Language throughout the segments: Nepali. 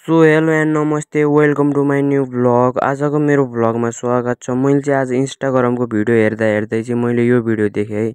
सो हेलो एन्ड नमस्ते, welcome to my new vlog. आजको मेरो भ्लगमा स्वागत छ। मैले चाहिँ आज इन्स्टाग्रामको भिडियो हेर्दै चाहिँ मैले यो भिडियो देखेँ है।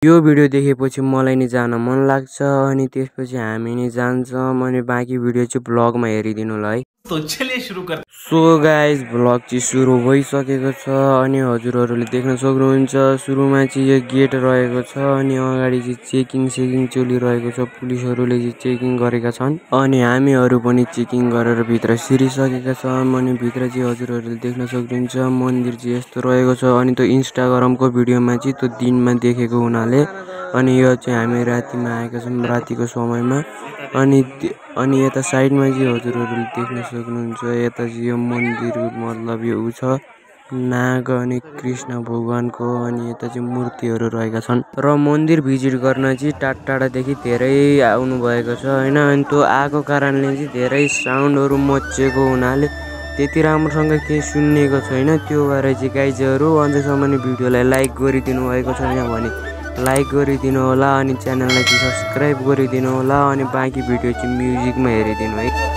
यो भिडियो देखेपछि मलाई नि जान मन लाग्छ अनि त्यसपछि हामी नि जान्छौँ अनि बाँकी भिडियो चाहिँ भ्लगमा हेरिदिनु ल है। तो चलिए सुरु कर। सो गाइज भ्लग चाहिँ सुरु भइसकेको छ अनि हजुरहरूले देख्न सक्नुहुन्छ सुरुमा चाहिँ यो गेट रहेको छ अनि अगाडि चाहिँ चेकिङ चलिरहेको छ। पुलिसहरूले चाहिँ चेकिङ गरेका छन् अनि हामीहरू पनि चेकिङ गरेर भित्र छिरिसकेका छौँ अनि भित्र चाहिँ हजुरहरूले देख्न सक्नुहुन्छ मन्दिर चाहिँ यस्तो रहेको छ अनि त्यो इन्स्टाग्रामको भिडियोमा चाहिँ त्यो दिनमा देखेको हुनाले अनि यो चाहिँ हामी रातिमा आएका छौँ, रातिको समयमा। अनि यता साइडमा चाहिँ हजुरहरूले देख्न सक्नुहुन्छ यता चाहिँ यो मन्दिर मतलब यो उ छ नाग अनि कृष्ण भगवानको अनि यता चाहिँ मूर्तिहरू रहेका छन् र मन्दिर भिजिट गर्न चाहिँ टाढादेखि धेरै आउनु भएको छ हैन। अनि त्यो आएको कारणले चाहिँ धेरै साउन्डहरू मच्चिएको हुनाले त्यति राम्रोसँग केही सुन्नेको छैन। त्यो भएर चाहिँ गाइजहरू अझैसम्म भिडियोलाई लाइक गरिदिनु भएको छैन भने लाइक गरिदिनु होला अनि च्यानललाई चाहिँ सब्स्क्राइब गरिदिनु होला अनि बाँकी भिडियो चाहिँ म्युजिकमा हेरिदिनु है।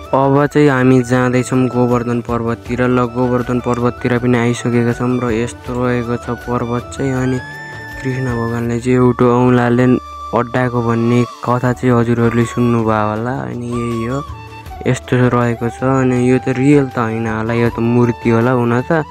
अब चाहिँ हामी जाँदैछौँ गोवर्धन पर्वततिर। ल गोवर्धन पर्वततिर पनि आइसकेका छौँ र यस्तो रहेको छ पर्वत चाहिँ। अनि कृष्ण भगवानले चाहिँ एउटा औँलाले अड्डाएको भन्ने कथा चाहिँ हजुरहरूले सुन्नुभयो होला। अनि यही हो, यस्तो रहेको छ। अनि यो त रियल त होइन होला, यो त मूर्ति होला हुन त,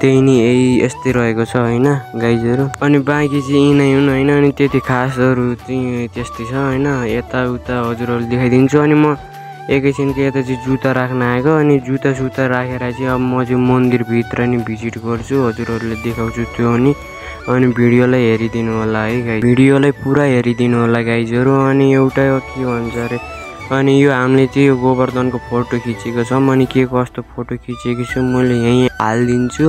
त्यही नि यही यस्तै रहेको छ होइन गाइजहरू। अनि बाँकी चाहिँ यिनै हुन् होइन। अनि त्यति खासहरू चाहिँ त्यस्तै छ होइन। यताउता हजुरहरूले देखाइदिन्छु। अनि म एकैछिनको यता चाहिँ जुत्ता राख्न आएको। अनि जुत्ता राखेर चाहिँ अब म चाहिँ मन्दिरभित्र नि भिजिट गर्छु, हजुरहरूले देखाउँछु त्यो अनि भिडियोलाई हेरिदिनु होला है गाइज, भिडियोलाई पुरा हेरिदिनु होला गाइजहरू। अनि एउटा के भन्छ अरे, अनि यो हामीले चाहिँ यो गोवर्धनको फोटो खिचेको छौँ। अनि के कस्तो फोटो खिचेको छु मैले यहीँ हालिदिन्छु,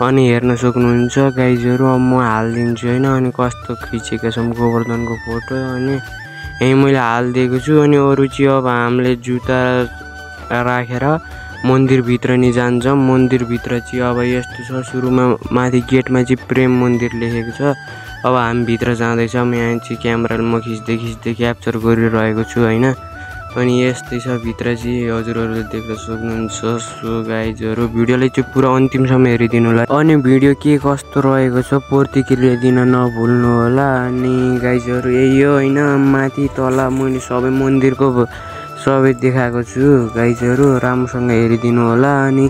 अनि हेर्न सक्नुहुन्छ गाइजहरू। अब म हालिदिन्छु होइन। अनि कस्तो खिचेको छौँ गोवर्धनको फोटो, अनि यहीँ मैले हालिदिएको छु। अनि अरू चाहिँ अब हामीले जुत्ता राखेर मन्दिरभित्र नि जान्छौँ। मन्दिरभित्र चाहिँ अब यस्तो छ, सुरुमा माथि गेटमा चाहिँ प्रेम मन्दिर लेखेको छ। अब हामी भित्र जाँदैछौँ। यहाँ चाहिँ क्यामेराले म खिच्दै क्याप्चर गरिरहेको छु होइन। अनि यस्तै छ भित्र चाहिँ, हजुरहरूले देख्न सक्नुहुन्छ। सो गाइजहरू भिडियोलाई चाहिँ पुरा अन्तिमसम्म हेरिदिनु होला। अनि भिडियो के कस्तो रहेको छ प्रतिक्रिया दिन नभुल्नु होला। अनि गाइजहरू यही हो होइन, माथि तल मैले सबै मन्दिरको सबै देखाएको छु गाइजहरू, राम्रोसँग हेरिदिनु होला। अनि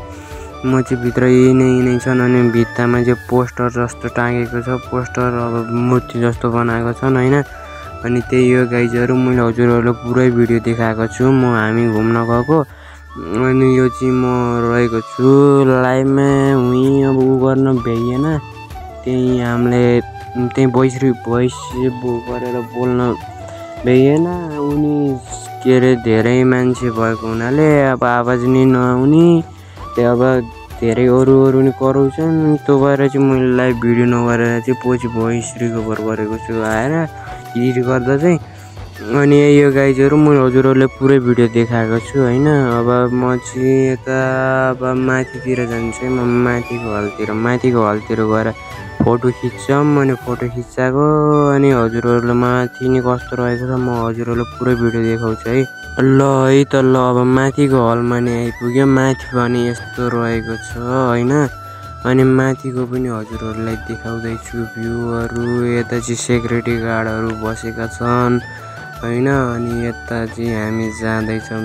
म चाहिँ भित्र यिनै छन्। अनि भित्तामा चाहिँ पोस्टर जस्तो टाँगेको छ, पोस्टर अब मूर्ति जस्तो बनाएको छन् होइन। अनि त्यही हो गाइजहरू, मैले हजुरहरूलाई पुरै भिडियो देखाएको छु। हामी घुम्न गएको। अनि यो चाहिँ म रहेको छु लाइभमा, उहीँ अब उ गर्न भ्याइएन, त्यही हामीले त्यही भोइस गरेर बोल्न भ्याइएन। उनी के अरे धेरै मान्छे भएको हुनाले अब आवाज नि नआउने, त्यही अब धेरै अरू नि कराउँछन्। त्यो भएर चाहिँ मैले लाइभ भिडियो नगरेर चाहिँ पछि भोइस रिकभर गरेको छु आएर एडिट गर्दा चाहिँ। अनि यही हो गाइजहरू, मैले हजुरहरूले पुरै भिडियो देखाएको छु होइन। अब म चाहिँ यता अब माथितिर जान्छु है, म माथिको हलतिर गएर फोटो खिच्छौँ। अनि फोटो खिचाएको अनि हजुरहरूलाई माथि नि कस्तो रहेको छ म हजुरहरूलाई पुरै भिडियो देखाउँछु है। ल है त ल, अब माथिको हलमा नि आइपुग्यो। माथि पनि यस्तो रहेको छ होइन। अनि माथिको पनि हजुरहरूलाई देखाउँदैछु भ्यूहरू। यता चाहिँ सेक्युरिटी गार्डहरू बसेका छन् होइन। अनि यता चाहिँ हामी जाँदैछौँ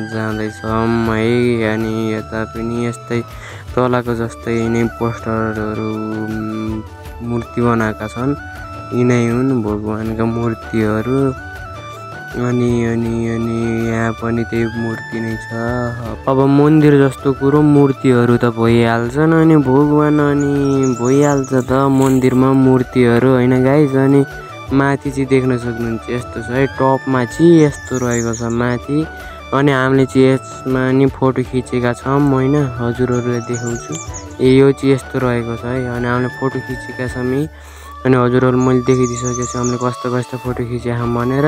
है। अनि यता पनि यस्तै तलको जस्तै नै पोस्टरहरू मूर्ति बनाएका छन्, यिनै हुन् भगवानका मूर्तिहरू। अनि यहाँ पनि त्यही मूर्ति नै छ। अब मन्दिर जस्तो कुरो मूर्तिहरू त भइहाल्छन्, अनि भगवान अनि भइहाल्छ त मन्दिरमा मूर्तिहरू होइन गाइज। अनि माथि चाहिँ देख्न सक्नुहुन्छ यस्तो छ है, टपमा चाहिँ यस्तो रहेको छ माथि। अनि हामीले चाहिँ यसमा नि फोटो खिचेका छौँ होइन, हजुरहरूलाई देखाउँछु। यो चाहिँ यस्तो रहेको छ है। अनि हामीले फोटो खिचेका छौँ यहीँ। अनि हजुरहरू मैले देखाइदिइसकेको छु हामीले कस्तो फोटो खिचेका छौँ भनेर।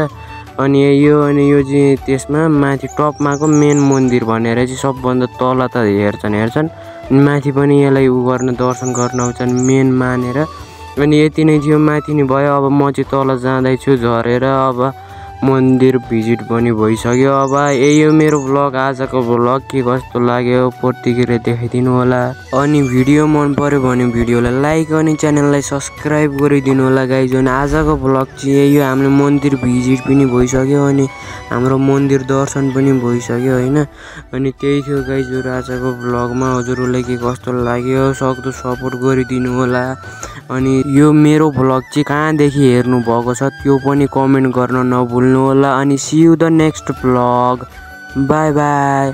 अनि यो चाहिँ त्यसमा माथि टपमाको मेन मन्दिर भनेर चाहिँ सबभन्दा तल त हेर्छन्। माथि पनि यसलाई दर्शन गर्न आउँछन् मेन मानेर। अनि यति नै थियो, माथि नै भयो। अब म चाहिँ तल जाँदैछु झरेर। अब मन्दिर भिजिट पनि भइसक्यो। अब यही हो मेरो भ्लग, आजको भ्लग। के कस्तो लाग्यो प्रतिक्रिया देखाइदिनु होला। अनि भिडियो मन पर्यो भने भिडियोलाई लाइक अनि च्यानललाई सब्सक्राइब गरिदिनु होला गाइज। अनि आजको भ्लग चाहिँ यही हो, हामीले मन्दिर भिजिट पनि भइसक्यो अनि हाम्रो मन्दिर दर्शन पनि भइसक्यो होइन। अनि त्यही थियो गाइजहरू आजको भ्लगमा। हजुरहरूलाई के कस्तो लाग्यो सक्दो सपोर्ट गरिदिनु होला। अनि यो मेरो भ्लग चाहिँ कहाँदेखि हेर्नु भएको छ त्यो पनि कमेन्ट गर्न नभुल्नु होला। अनि see you the next vlog, bye by.